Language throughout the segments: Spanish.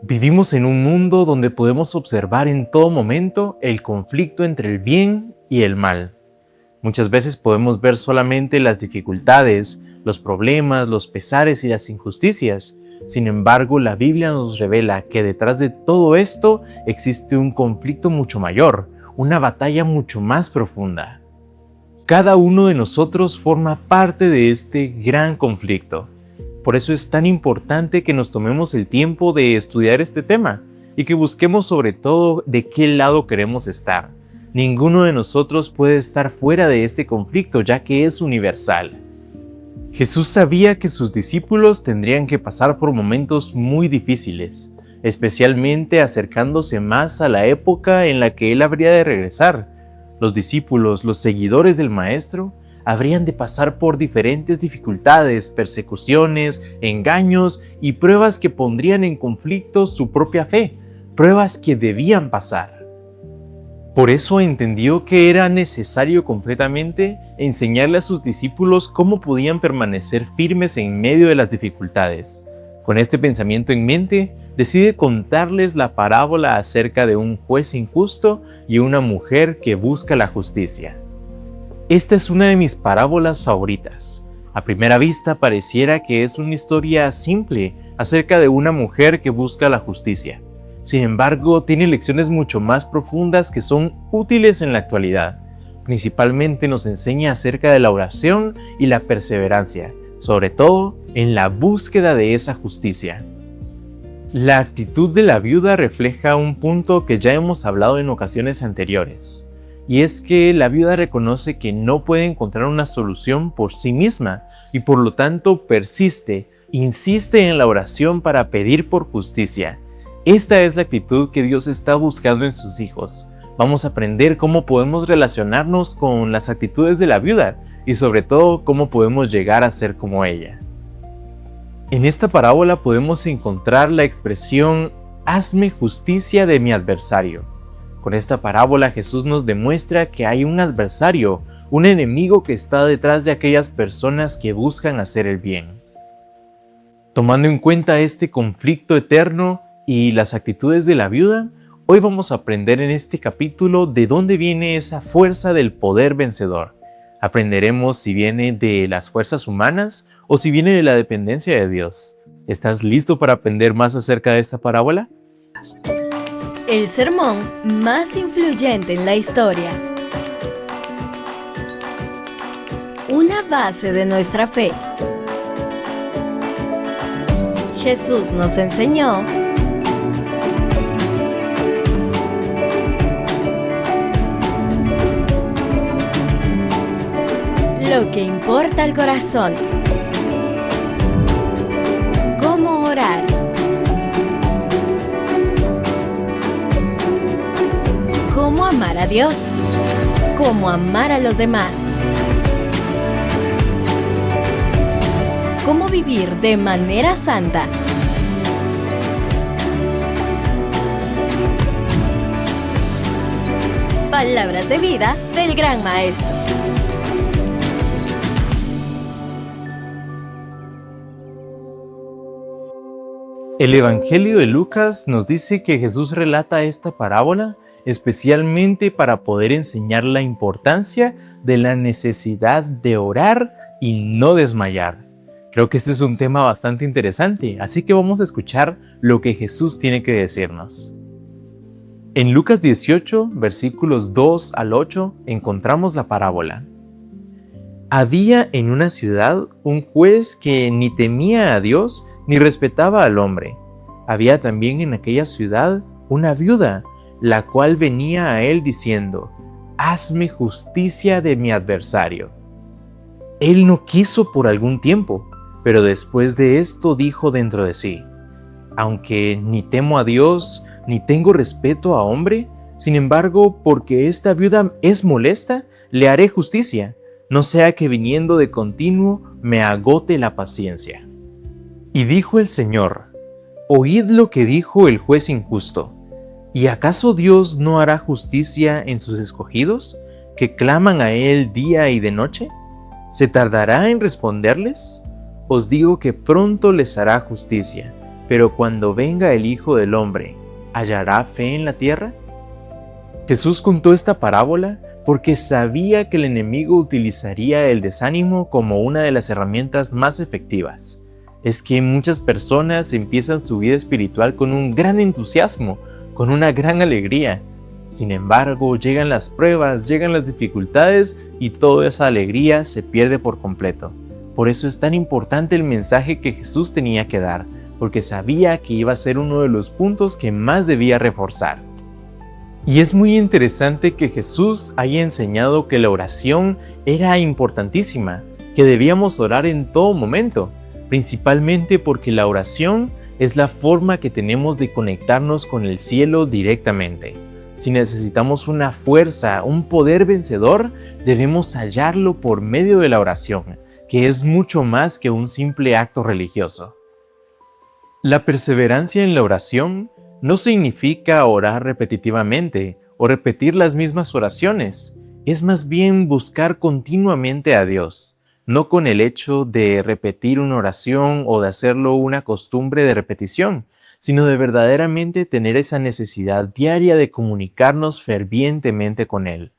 Vivimos en un mundo donde podemos observar en todo momento el conflicto entre el bien y el mal. Muchas veces podemos ver solamente las dificultades, los problemas, los pesares y las injusticias. Sin embargo, la Biblia nos revela que detrás de todo esto existe un conflicto mucho mayor, una batalla mucho más profunda. Cada uno de nosotros forma parte de este gran conflicto. Por eso es tan importante que nos tomemos el tiempo de estudiar este tema y que busquemos sobre todo de qué lado queremos estar. Ninguno de nosotros puede estar fuera de este conflicto, ya que es universal. Jesús sabía que sus discípulos tendrían que pasar por momentos muy difíciles, especialmente acercándose más a la época en la que él habría de regresar. Los discípulos, los seguidores del Maestro, habrían de pasar por diferentes dificultades, persecuciones, engaños y pruebas que pondrían en conflicto su propia fe, pruebas que debían pasar. Por eso entendió que era necesario completamente enseñarle a sus discípulos cómo podían permanecer firmes en medio de las dificultades. Con este pensamiento en mente, decide contarles la parábola acerca de un juez injusto y una mujer que busca la justicia. Esta es una de mis parábolas favoritas. A primera vista pareciera que es una historia simple acerca de una mujer que busca la justicia. Sin embargo, tiene lecciones mucho más profundas que son útiles en la actualidad. Principalmente nos enseña acerca de la oración y la perseverancia, sobre todo en la búsqueda de esa justicia. La actitud de la viuda refleja un punto que ya hemos hablado en ocasiones anteriores. Y es que la viuda reconoce que no puede encontrar una solución por sí misma y por lo tanto persiste, insiste en la oración para pedir por justicia. Esta es la actitud que Dios está buscando en sus hijos. Vamos a aprender cómo podemos relacionarnos con las actitudes de la viuda y sobre todo cómo podemos llegar a ser como ella. En esta parábola podemos encontrar la expresión «hazme justicia de mi adversario». Con esta parábola Jesús nos demuestra que hay un adversario, un enemigo que está detrás de aquellas personas que buscan hacer el bien. Tomando en cuenta este conflicto eterno y las actitudes de la viuda, hoy vamos a aprender en este capítulo de dónde viene esa fuerza del poder vencedor. Aprenderemos si viene de las fuerzas humanas o si viene de la dependencia de Dios. ¿Estás listo para aprender más acerca de esta parábola? El sermón más influyente en la historia. Una base de nuestra fe. Jesús nos enseñó lo que importa al corazón. Cómo orar. Cómo amar a Dios, cómo amar a los demás, cómo vivir de manera santa. Palabras de vida del Gran Maestro. El Evangelio de Lucas nos dice que Jesús relata esta parábola especialmente para poder enseñar la importancia de la necesidad de orar y no desmayar. Creo que este es un tema bastante interesante, así que vamos a escuchar lo que Jesús tiene que decirnos. En Lucas 18, versículos 2 al 8, encontramos la parábola. Había en una ciudad un juez que ni temía a Dios ni respetaba al hombre. Había también en aquella ciudad una viuda, la cual venía a él diciendo: «Hazme justicia de mi adversario». Él no quiso por algún tiempo, pero después de esto dijo dentro de sí: «Aunque ni temo a Dios, ni tengo respeto a hombre, sin embargo, porque esta viuda es molesta, le haré justicia, no sea que viniendo de continuo me agote la paciencia». Y dijo el Señor: «Oíd lo que dijo el juez injusto. ¿Y acaso Dios no hará justicia en sus escogidos, que claman a Él día y de noche? ¿Se tardará en responderles? Os digo que pronto les hará justicia. Pero cuando venga el Hijo del Hombre, ¿hallará fe en la tierra? Jesús contó esta parábola porque sabía que el enemigo utilizaría el desánimo como una de las herramientas más efectivas. Es que muchas personas empiezan su vida espiritual con un gran entusiasmo, con una gran alegría. Sin embargo, llegan las pruebas, llegan las dificultades y toda esa alegría se pierde por completo. Por eso es tan importante el mensaje que Jesús tenía que dar, porque sabía que iba a ser uno de los puntos que más debía reforzar. Y es muy interesante que Jesús haya enseñado que la oración era importantísima, que debíamos orar en todo momento, principalmente porque la oración es la forma que tenemos de conectarnos con el cielo directamente. Si necesitamos una fuerza, un poder vencedor, debemos hallarlo por medio de la oración, que es mucho más que un simple acto religioso. La perseverancia en la oración no significa orar repetitivamente o repetir las mismas oraciones, es más bien buscar continuamente a Dios, no con el hecho de repetir una oración o de hacerlo una costumbre de repetición, sino de verdaderamente tener esa necesidad diaria de comunicarnos fervientemente con Él.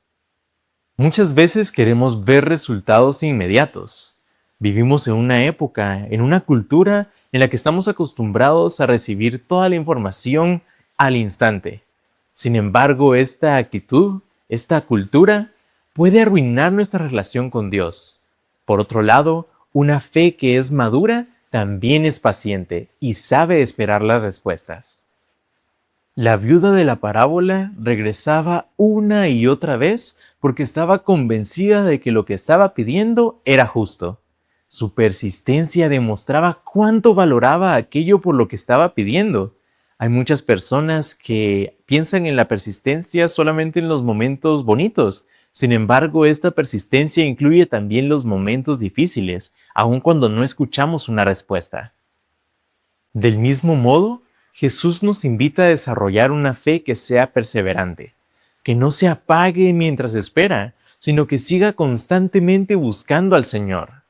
Muchas veces queremos ver resultados inmediatos. Vivimos en una época, en una cultura en la que estamos acostumbrados a recibir toda la información al instante. Sin embargo, esta actitud, esta cultura, puede arruinar nuestra relación con Dios. Por otro lado, una fe que es madura también es paciente y sabe esperar las respuestas. La viuda de la parábola regresaba una y otra vez porque estaba convencida de que lo que estaba pidiendo era justo. Su persistencia demostraba cuánto valoraba aquello por lo que estaba pidiendo. Hay muchas personas que piensan en la persistencia solamente en los momentos bonitos. Sin embargo, esta persistencia incluye también los momentos difíciles, aun cuando no escuchamos una respuesta. Del mismo modo, Jesús nos invita a desarrollar una fe que sea perseverante, que no se apague mientras espera, sino que siga constantemente buscando al Señor.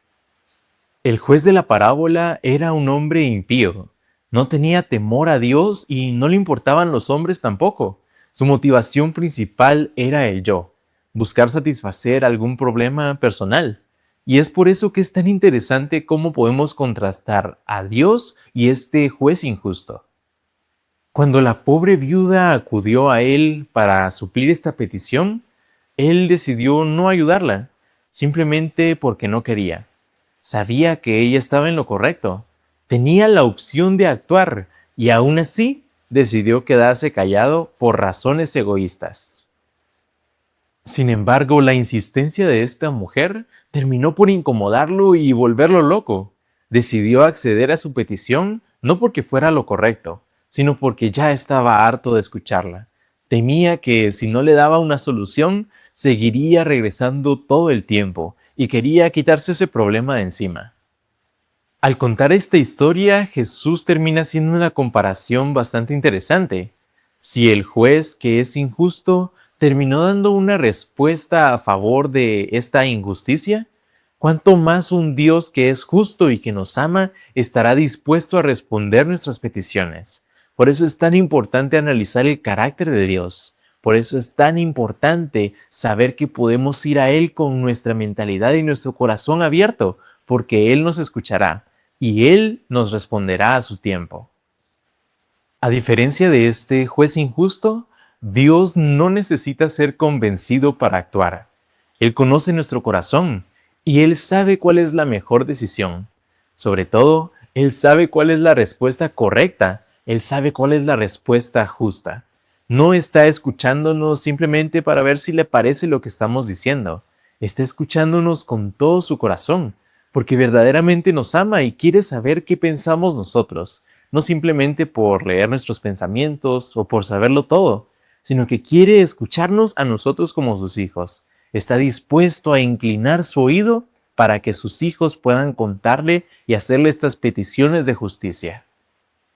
El juez de la parábola era un hombre impío. No tenía temor a Dios y no le importaban los hombres tampoco. Su motivación principal era el yo, buscar satisfacer algún problema personal. Y es por eso que es tan interesante cómo podemos contrastar a Dios y este juez injusto. Cuando la pobre viuda acudió a él para suplir esta petición, él decidió no ayudarla, simplemente porque no quería. Sabía que ella estaba en lo correcto, tenía la opción de actuar y aún así decidió quedarse callado por razones egoístas. Sin embargo, la insistencia de esta mujer terminó por incomodarlo y volverlo loco. Decidió acceder a su petición no porque fuera lo correcto, sino porque ya estaba harto de escucharla. Temía que si no le daba una solución, seguiría regresando todo el tiempo y quería quitarse ese problema de encima. Al contar esta historia, Jesús termina haciendo una comparación bastante interesante. Si el juez, que es injusto, terminó dando una respuesta a favor de esta injusticia, ¿cuánto más un Dios que es justo y que nos ama estará dispuesto a responder nuestras peticiones? Por eso es tan importante analizar el carácter de Dios. Por eso es tan importante saber que podemos ir a Él con nuestra mentalidad y nuestro corazón abierto, porque Él nos escuchará y Él nos responderá a su tiempo. A diferencia de este juez injusto, Dios no necesita ser convencido para actuar. Él conoce nuestro corazón y Él sabe cuál es la mejor decisión. Sobre todo, Él sabe cuál es la respuesta correcta. Él sabe cuál es la respuesta justa. No está escuchándonos simplemente para ver si le parece lo que estamos diciendo. Está escuchándonos con todo su corazón, porque verdaderamente nos ama y quiere saber qué pensamos nosotros, no simplemente por leer nuestros pensamientos o por saberlo todo, sino que quiere escucharnos a nosotros como sus hijos. Está dispuesto a inclinar su oído para que sus hijos puedan contarle y hacerle estas peticiones de justicia.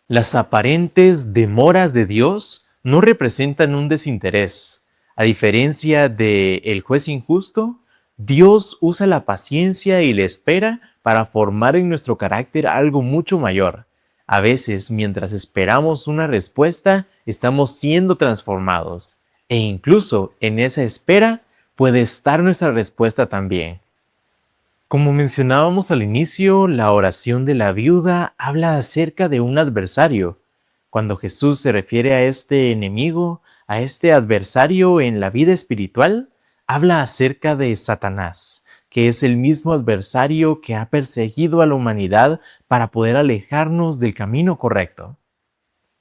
Las aparentes demoras de Dios no representan un desinterés. A diferencia del juez injusto, Dios usa la paciencia y la espera para formar en nuestro carácter algo mucho mayor, A veces, mientras esperamos una respuesta, estamos siendo transformados. E incluso en esa espera puede estar nuestra respuesta también. Como mencionábamos al inicio, la oración de la viuda habla acerca de un adversario. Cuando Jesús se refiere a este enemigo, a este adversario en la vida espiritual, habla acerca de Satanás, que es el mismo adversario que ha perseguido a la humanidad para poder alejarnos del camino correcto.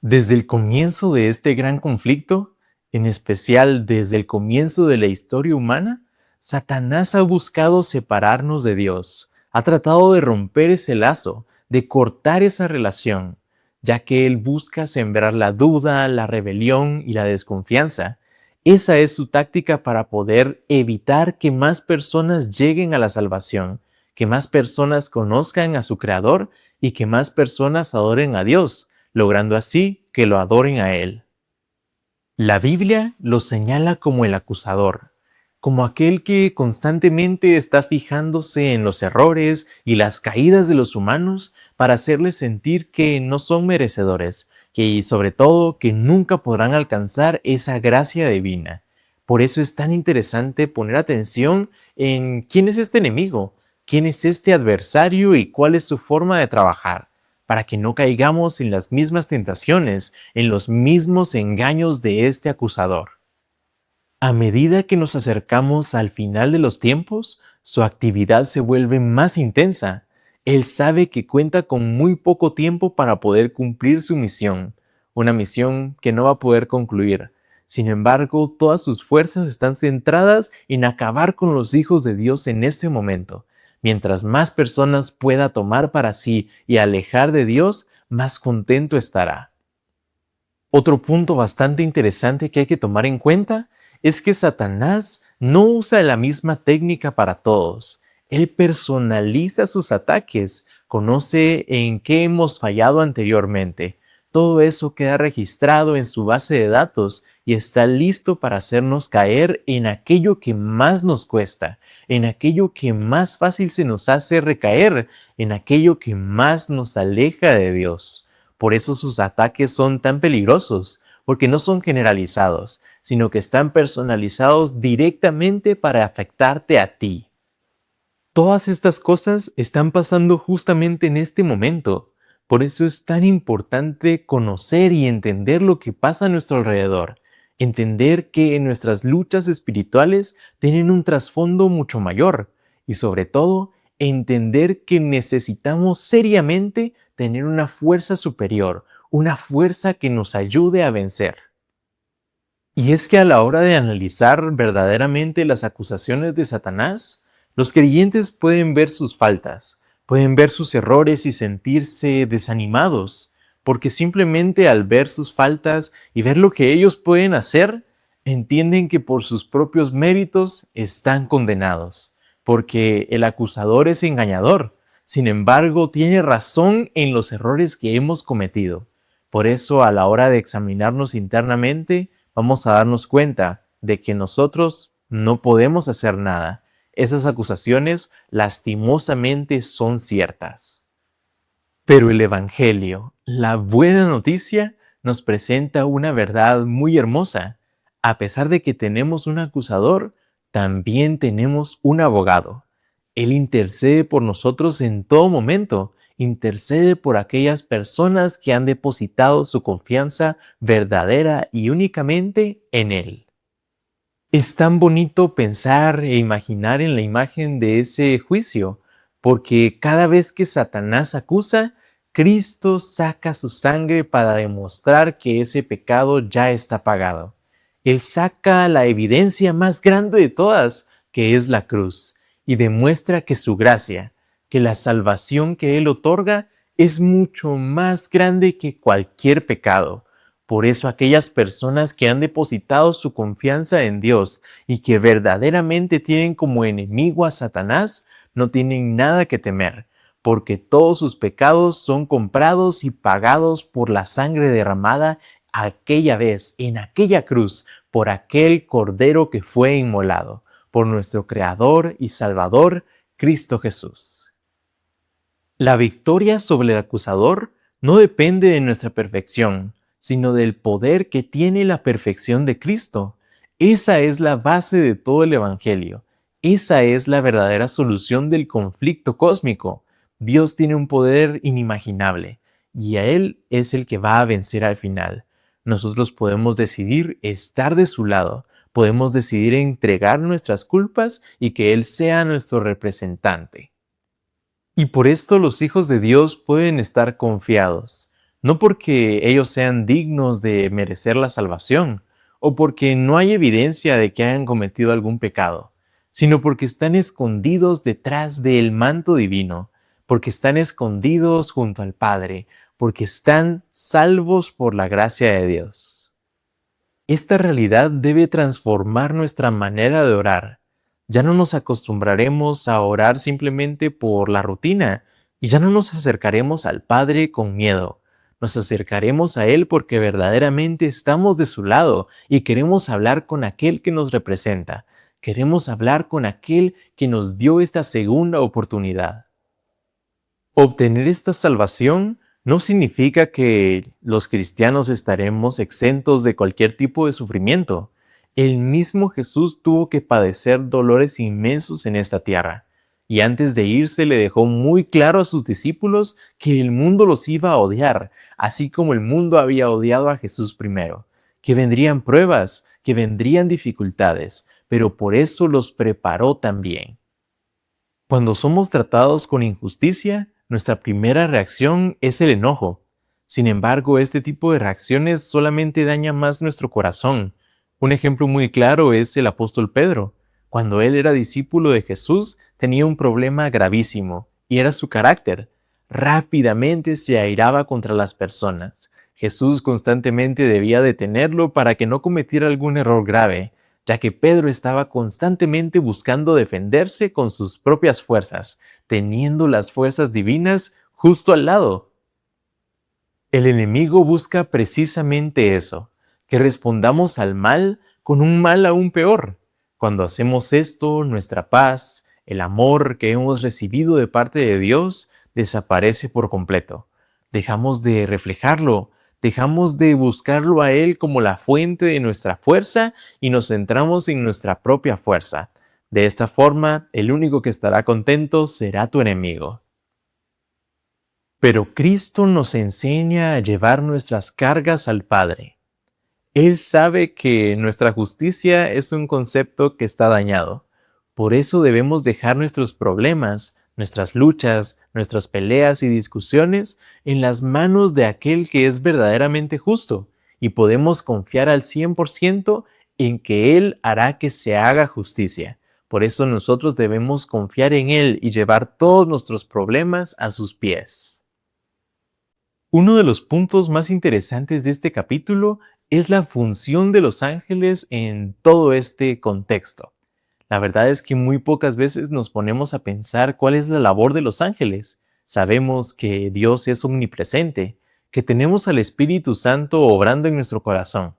Desde el comienzo de este gran conflicto, en especial desde el comienzo de la historia humana, Satanás ha buscado separarnos de Dios, ha tratado de romper ese lazo, de cortar esa relación, ya que él busca sembrar la duda, la rebelión y la desconfianza. Esa es su táctica para poder evitar que más personas lleguen a la salvación, que más personas conozcan a su Creador y que más personas adoren a Dios, logrando así que lo adoren a Él. La Biblia lo señala como el acusador, como aquel que constantemente está fijándose en los errores y las caídas de los humanos para hacerles sentir que no son merecedores, y sobre todo que nunca podrán alcanzar esa gracia divina. Por eso es tan interesante poner atención en quién es este enemigo, quién es este adversario y cuál es su forma de trabajar, para que no caigamos en las mismas tentaciones, en los mismos engaños de este acusador. A medida que nos acercamos al final de los tiempos, su actividad se vuelve más intensa. Él sabe que cuenta con muy poco tiempo para poder cumplir su misión, una misión que no va a poder concluir. Sin embargo, todas sus fuerzas están centradas en acabar con los hijos de Dios en este momento. Mientras más personas pueda tomar para sí y alejar de Dios, más contento estará. Otro punto bastante interesante que hay que tomar en cuenta es que Satanás no usa la misma técnica para todos. Él personaliza sus ataques, conoce en qué hemos fallado anteriormente. Todo eso queda registrado en su base de datos y está listo para hacernos caer en aquello que más nos cuesta, en aquello que más fácil se nos hace recaer, en aquello que más nos aleja de Dios. Por eso sus ataques son tan peligrosos, porque no son generalizados, sino que están personalizados directamente para afectarte a ti. Todas estas cosas están pasando justamente en este momento. Por eso es tan importante conocer y entender lo que pasa a nuestro alrededor. Entender que nuestras luchas espirituales tienen un trasfondo mucho mayor. Y sobre todo, entender que necesitamos seriamente tener una fuerza superior, una fuerza que nos ayude a vencer. Y es que a la hora de analizar verdaderamente las acusaciones de Satanás, los creyentes pueden ver sus faltas, pueden ver sus errores y sentirse desanimados, porque simplemente al ver sus faltas y ver lo que ellos pueden hacer, entienden que por sus propios méritos están condenados, porque el acusador es engañador. Sin embargo, tiene razón en los errores que hemos cometido. Por eso, a la hora de examinarnos internamente, vamos a darnos cuenta de que nosotros no podemos hacer nada. Esas acusaciones lastimosamente son ciertas. Pero el Evangelio, la buena noticia, nos presenta una verdad muy hermosa. A pesar de que tenemos un acusador, también tenemos un abogado. Él intercede por nosotros en todo momento, intercede por aquellas personas que han depositado su confianza verdadera y únicamente en Él. Es tan bonito pensar e imaginar en la imagen de ese juicio, porque cada vez que Satanás acusa, Cristo saca su sangre para demostrar que ese pecado ya está pagado. Él saca la evidencia más grande de todas, que es la cruz, y demuestra que su gracia, que la salvación que Él otorga, es mucho más grande que cualquier pecado. Por eso aquellas personas que han depositado su confianza en Dios y que verdaderamente tienen como enemigo a Satanás, no tienen nada que temer, porque todos sus pecados son comprados y pagados por la sangre derramada aquella vez en aquella cruz por aquel Cordero que fue inmolado, por nuestro Creador y Salvador, Cristo Jesús. La victoria sobre el acusador no depende de nuestra perfección, sino del poder que tiene la perfección de Cristo. Esa es la base de todo el Evangelio. Esa es la verdadera solución del conflicto cósmico. Dios tiene un poder inimaginable y a Él es el que va a vencer al final. Nosotros podemos decidir estar de su lado, podemos decidir entregar nuestras culpas y que Él sea nuestro representante. Y por esto los hijos de Dios pueden estar confiados, no porque ellos sean dignos de merecer la salvación, o porque no hay evidencia de que hayan cometido algún pecado, sino porque están escondidos detrás del manto divino, porque están escondidos junto al Padre, porque están salvos por la gracia de Dios. Esta realidad debe transformar nuestra manera de orar. Ya no nos acostumbraremos a orar simplemente por la rutina y ya no nos acercaremos al Padre con miedo. Nos acercaremos a Él porque verdaderamente estamos de su lado y queremos hablar con aquel que nos representa. Queremos hablar con aquel que nos dio esta segunda oportunidad. Obtener esta salvación no significa que los cristianos estaremos exentos de cualquier tipo de sufrimiento. El mismo Jesús tuvo que padecer dolores inmensos en esta tierra, y antes de irse le dejó muy claro a sus discípulos que el mundo los iba a odiar, así como el mundo había odiado a Jesús primero, que vendrían pruebas, que vendrían dificultades, pero por eso los preparó también. Cuando somos tratados con injusticia, nuestra primera reacción es el enojo. Sin embargo, este tipo de reacciones solamente daña más nuestro corazón. Un ejemplo muy claro es el apóstol Pedro. Cuando él era discípulo de Jesús, tenía un problema gravísimo, y era su carácter. Rápidamente se airaba contra las personas. Jesús constantemente debía detenerlo para que no cometiera algún error grave, ya que Pedro estaba constantemente buscando defenderse con sus propias fuerzas, teniendo las fuerzas divinas justo al lado. El enemigo busca precisamente eso, que respondamos al mal con un mal aún peor. Cuando hacemos esto, nuestra paz, el amor que hemos recibido de parte de Dios, desaparece por completo. Dejamos de reflejarlo, dejamos de buscarlo a Él como la fuente de nuestra fuerza y nos centramos en nuestra propia fuerza. De esta forma, el único que estará contento será tu enemigo. Pero Cristo nos enseña a llevar nuestras cargas al Padre. Él sabe que nuestra justicia es un concepto que está dañado. Por eso debemos dejar nuestros problemas, nuestras luchas, nuestras peleas y discusiones en las manos de aquel que es verdaderamente justo, y podemos confiar al 100% en que Él hará que se haga justicia. Por eso nosotros debemos confiar en Él y llevar todos nuestros problemas a sus pies. Uno de los puntos más interesantes de este capítulo es la función de los ángeles en todo este contexto. La verdad es que muy pocas veces nos ponemos a pensar cuál es la labor de los ángeles. Sabemos que Dios es omnipresente, que tenemos al Espíritu Santo obrando en nuestro corazón.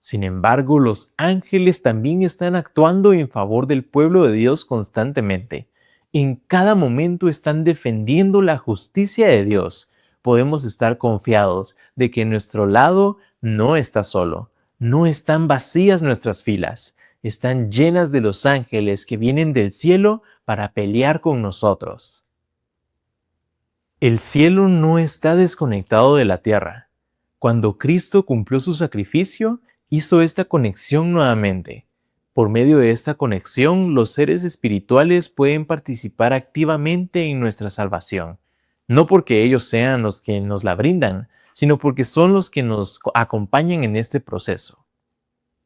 Sin embargo, los ángeles también están actuando en favor del pueblo de Dios constantemente. En cada momento están defendiendo la justicia de Dios. Podemos estar confiados de que nuestro lado no está solo. No están vacías nuestras filas. Están llenas de los ángeles que vienen del cielo para pelear con nosotros. El cielo no está desconectado de la tierra. Cuando Cristo cumplió su sacrificio, hizo esta conexión nuevamente. Por medio de esta conexión, los seres espirituales pueden participar activamente en nuestra salvación. No porque ellos sean los que nos la brindan, sino porque son los que nos acompañan en este proceso.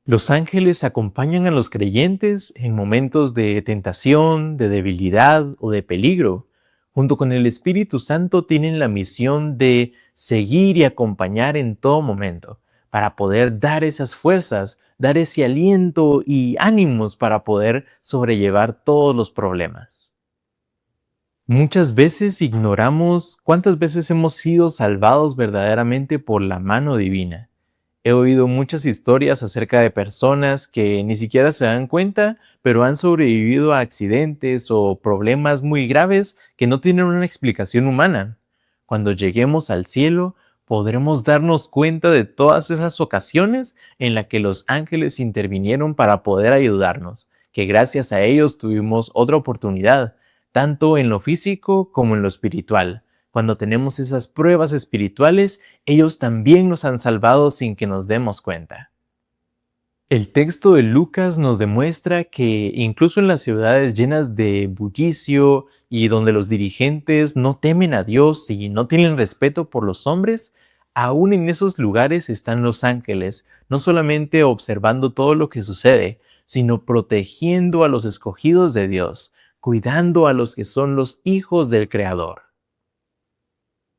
Los ángeles acompañan a los creyentes en momentos de tentación, de debilidad o de peligro. Junto con el Espíritu Santo tienen la misión de seguir y acompañar en todo momento, para poder dar esas fuerzas, dar ese aliento y ánimos para poder sobrellevar todos los problemas. Muchas veces ignoramos cuántas veces hemos sido salvados verdaderamente por la mano divina. He oído muchas historias acerca de personas que ni siquiera se dan cuenta, pero han sobrevivido a accidentes o problemas muy graves que no tienen una explicación humana. Cuando lleguemos al cielo, podremos darnos cuenta de todas esas ocasiones en las que los ángeles intervinieron para poder ayudarnos, que gracias a ellos tuvimos otra oportunidad, tanto en lo físico como en lo espiritual. Cuando tenemos esas pruebas espirituales, ellos también nos han salvado sin que nos demos cuenta. El texto de Lucas nos demuestra que incluso en las ciudades llenas de bullicio y donde los dirigentes no temen a Dios y no tienen respeto por los hombres, aún en esos lugares están los ángeles, no solamente observando todo lo que sucede, sino protegiendo a los escogidos de Dios, cuidando a los que son los hijos del Creador.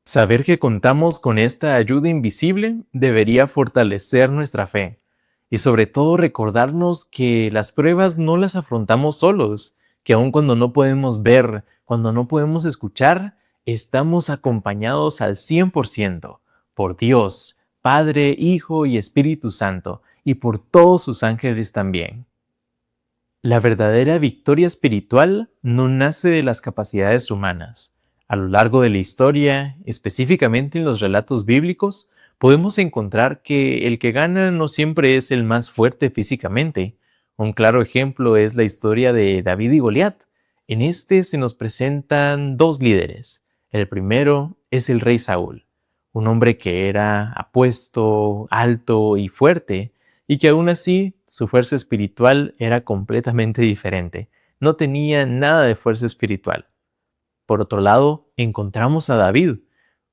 Saber que contamos con esta ayuda invisible debería fortalecer nuestra fe. Y sobre todo recordarnos que las pruebas no las afrontamos solos, que aun cuando no podemos ver, cuando no podemos escuchar, estamos acompañados al 100% por Dios, Padre, Hijo y Espíritu Santo, y por todos sus ángeles también. La verdadera victoria espiritual no nace de las capacidades humanas. A lo largo de la historia, específicamente en los relatos bíblicos, podemos encontrar que el que gana no siempre es el más fuerte físicamente. Un claro ejemplo es la historia de David y Goliat. En este se nos presentan dos líderes. El primero es el rey Saúl, un hombre que era apuesto, alto y fuerte, y que aún así su fuerza espiritual era completamente diferente. No tenía nada de fuerza espiritual. Por otro lado, encontramos a David,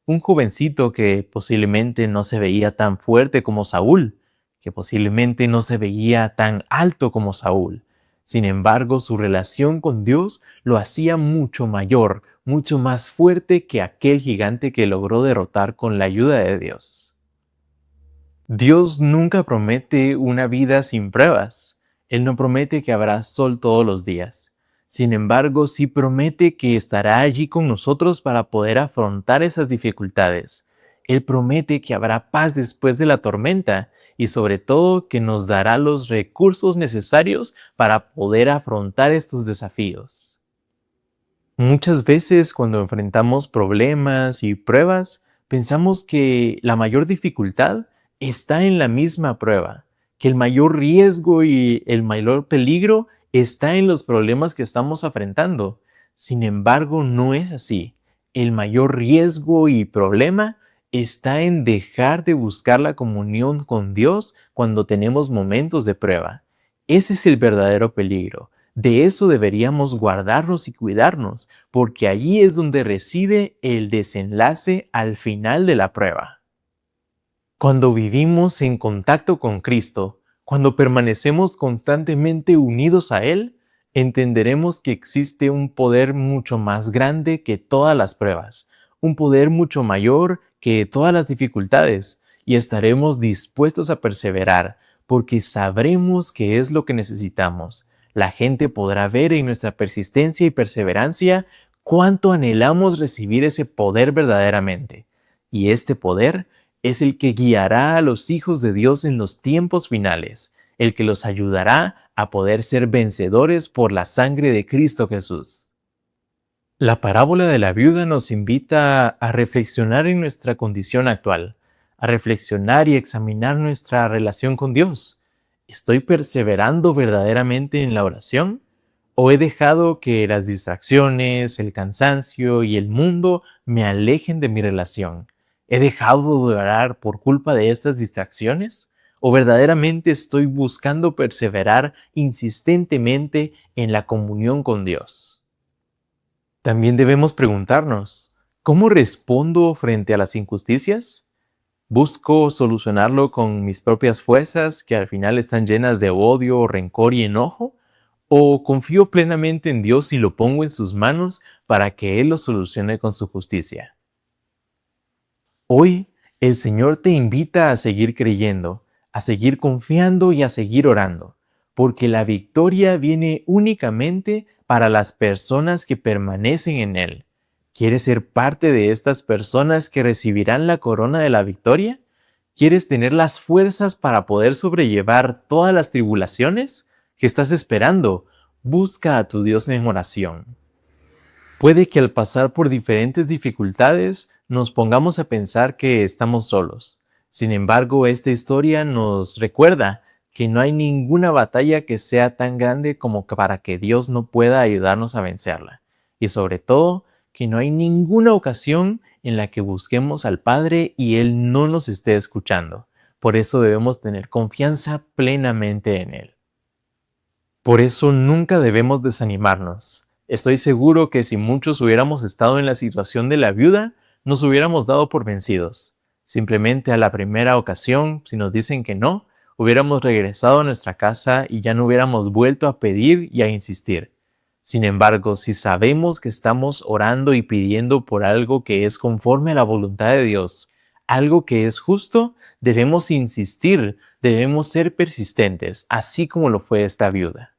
un jovencito que posiblemente no se veía tan fuerte como Saúl, que posiblemente no se veía tan alto como Saúl. Sin embargo, su relación con Dios lo hacía mucho mayor, mucho más fuerte que aquel gigante que logró derrotar con la ayuda de Dios. Dios nunca promete una vida sin pruebas. Él no promete que habrá sol todos los días. Sin embargo, sí promete que estará allí con nosotros para poder afrontar esas dificultades. Él promete que habrá paz después de la tormenta y sobre todo que nos dará los recursos necesarios para poder afrontar estos desafíos. Muchas veces cuando enfrentamos problemas y pruebas, pensamos que la mayor dificultad está en la misma prueba, que el mayor riesgo y el mayor peligro está en los problemas que estamos enfrentando. Sin embargo, no es así. El mayor riesgo y problema está en dejar de buscar la comunión con Dios cuando tenemos momentos de prueba. Ese es el verdadero peligro. De eso deberíamos guardarnos y cuidarnos, porque allí es donde reside el desenlace al final de la prueba. Cuando vivimos en contacto con Cristo, cuando permanecemos constantemente unidos a Él, entenderemos que existe un poder mucho más grande que todas las pruebas, un poder mucho mayor que todas las dificultades, y estaremos dispuestos a perseverar, porque sabremos que es lo que necesitamos. La gente podrá ver en nuestra persistencia y perseverancia cuánto anhelamos recibir ese poder verdaderamente. Y este poder es el que guiará a los hijos de Dios en los tiempos finales, el que los ayudará a poder ser vencedores por la sangre de Cristo Jesús. La parábola de la viuda nos invita a reflexionar en nuestra condición actual, a reflexionar y examinar nuestra relación con Dios. ¿Estoy perseverando verdaderamente en la oración? ¿O he dejado que las distracciones, el cansancio y el mundo me alejen de mi relación? ¿He dejado de orar por culpa de estas distracciones? ¿O verdaderamente estoy buscando perseverar insistentemente en la comunión con Dios? También debemos preguntarnos, ¿cómo respondo frente a las injusticias? ¿Busco solucionarlo con mis propias fuerzas que al final están llenas de odio, rencor y enojo? ¿O confío plenamente en Dios y lo pongo en sus manos para que Él lo solucione con su justicia? Hoy el Señor te invita a seguir creyendo, a seguir confiando y a seguir orando, porque la victoria viene únicamente para las personas que permanecen en Él. ¿Quieres ser parte de estas personas que recibirán la corona de la victoria? ¿Quieres tener las fuerzas para poder sobrellevar todas las tribulaciones? ¿Qué estás esperando? Busca a tu Dios en oración. Puede que al pasar por diferentes dificultades nos pongamos a pensar que estamos solos. Sin embargo, esta historia nos recuerda que no hay ninguna batalla que sea tan grande como para que Dios no pueda ayudarnos a vencerla. Y sobre todo, que no hay ninguna ocasión en la que busquemos al Padre y Él no nos esté escuchando. Por eso debemos tener confianza plenamente en Él. Por eso nunca debemos desanimarnos. Estoy seguro que si muchos hubiéramos estado en la situación de la viuda, nos hubiéramos dado por vencidos. Simplemente a la primera ocasión, si nos dicen que no, hubiéramos regresado a nuestra casa y ya no hubiéramos vuelto a pedir y a insistir. Sin embargo, si sabemos que estamos orando y pidiendo por algo que es conforme a la voluntad de Dios, algo que es justo, debemos insistir, debemos ser persistentes, así como lo fue esta viuda.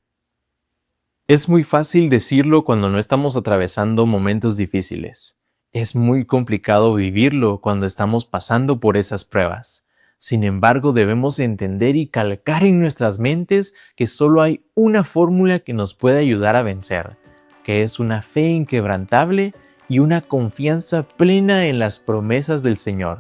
Es muy fácil decirlo cuando no estamos atravesando momentos difíciles. Es muy complicado vivirlo cuando estamos pasando por esas pruebas. Sin embargo, debemos entender y calcar en nuestras mentes que solo hay una fórmula que nos puede ayudar a vencer, que es una fe inquebrantable y una confianza plena en las promesas del Señor.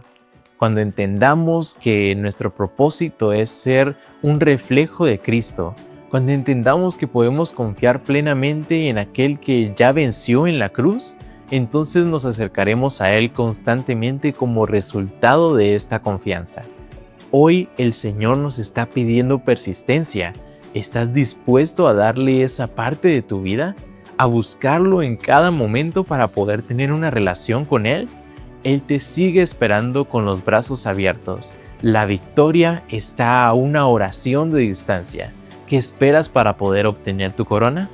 Cuando entendamos que nuestro propósito es ser un reflejo de Cristo, cuando entendamos que podemos confiar plenamente en aquel que ya venció en la cruz, entonces nos acercaremos a Él constantemente como resultado de esta confianza. Hoy el Señor nos está pidiendo persistencia. ¿Estás dispuesto a darle esa parte de tu vida? ¿A buscarlo en cada momento para poder tener una relación con Él? Él te sigue esperando con los brazos abiertos. La victoria está a una oración de distancia. ¿Qué esperas para poder obtener tu corona?